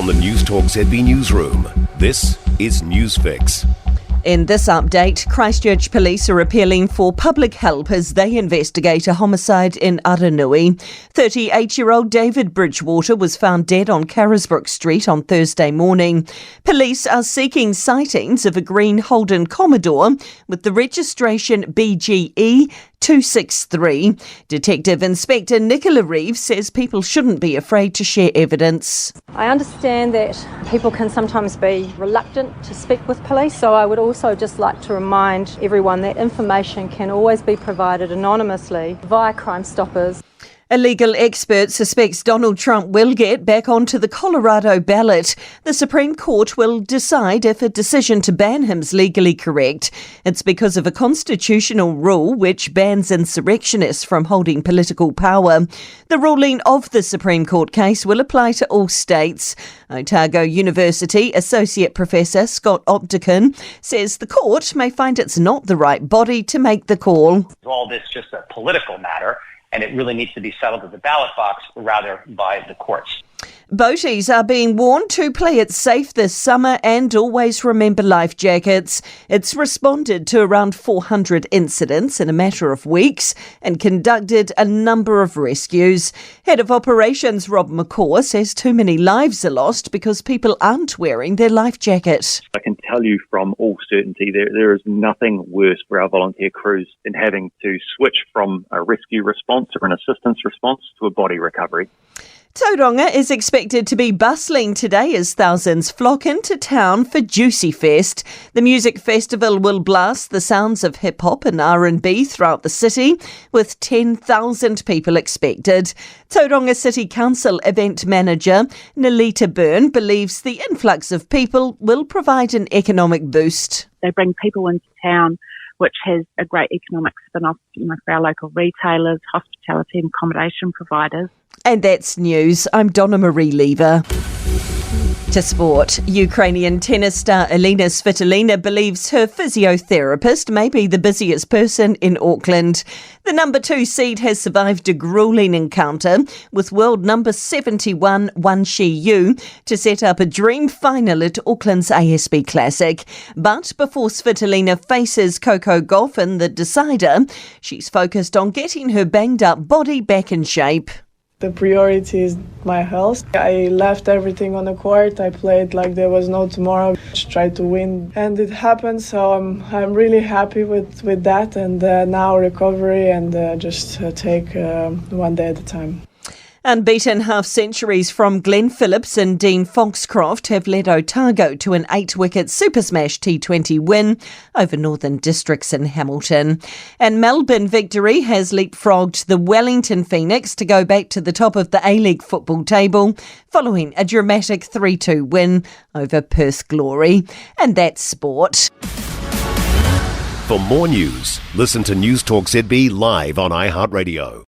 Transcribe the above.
From the Newstalk ZB newsroom, this is Newsfix. In this update, Christchurch police are appealing for public help as they investigate a homicide in Aranui. 38-year-old David Bridgewater was found dead on Carisbrook Street on Thursday morning. Police are seeking sightings of a green Holden Commodore with the registration BGE 263. Detective Inspector Nicola Reeves says people shouldn't be afraid to share evidence. I understand that people can sometimes be reluctant to speak with police, so I would also just like to remind everyone that information can always be provided anonymously via Crime Stoppers. A legal expert suspects Donald Trump will get back onto the Colorado ballot. The Supreme Court will decide if a decision to ban him is legally correct. It's because of a constitutional rule which bans insurrectionists from holding political power. The ruling of the Supreme Court case will apply to all states. Otago University Associate Professor Scott Opticon says the court may find it's not the right body to make the call. All this just a political matter, and it really needs to be settled at the ballot box rather by the courts. Boaties are being warned to play it safe this summer and always remember life jackets. It's responded to around 400 incidents in a matter of weeks and conducted a number of rescues. Head of Operations Rob McCaw says too many lives are lost because people aren't wearing their life jacket. I can tell you from all certainty there is nothing worse for our volunteer crews than having to switch from a rescue response or an assistance response to a body recovery. Tauranga is expected to be bustling today as thousands flock into town for Juicy Fest. The music festival will blast the sounds of hip-hop and R&B throughout the city, with 10,000 people expected. Tauranga City Council event manager Nalita Byrne believes the influx of people will provide an economic boost. They bring people into town, which has a great economic spin-off, for our local retailers, hospitality and accommodation providers. And that's news. I'm Donna Marie Lever. To sport, Ukrainian tennis star Elina Svitolina believes her physiotherapist may be the busiest person in Auckland. The number 2 seed has survived a gruelling encounter with world number 71 Wan Shi-yu to set up a dream final at Auckland's ASB Classic. But before Svitolina faces Coco Gauff in the decider, she's focused on getting her banged-up body back in shape. The priority is my health. I left everything on the court. I played like there was no tomorrow. Just tried to win, and it happened. So I'm really happy with that. And now recovery and just take one day at a time. Unbeaten half-centuries from Glenn Phillips and Dean Foxcroft have led Otago to an 8-wicket Super Smash T20 win over Northern Districts in Hamilton. And Melbourne victory has leapfrogged the Wellington Phoenix to go back to the top of the A-League football table following a dramatic 3-2 win over Perth Glory. And that's sport. For more news, listen to Newstalk ZB live on iHeartRadio.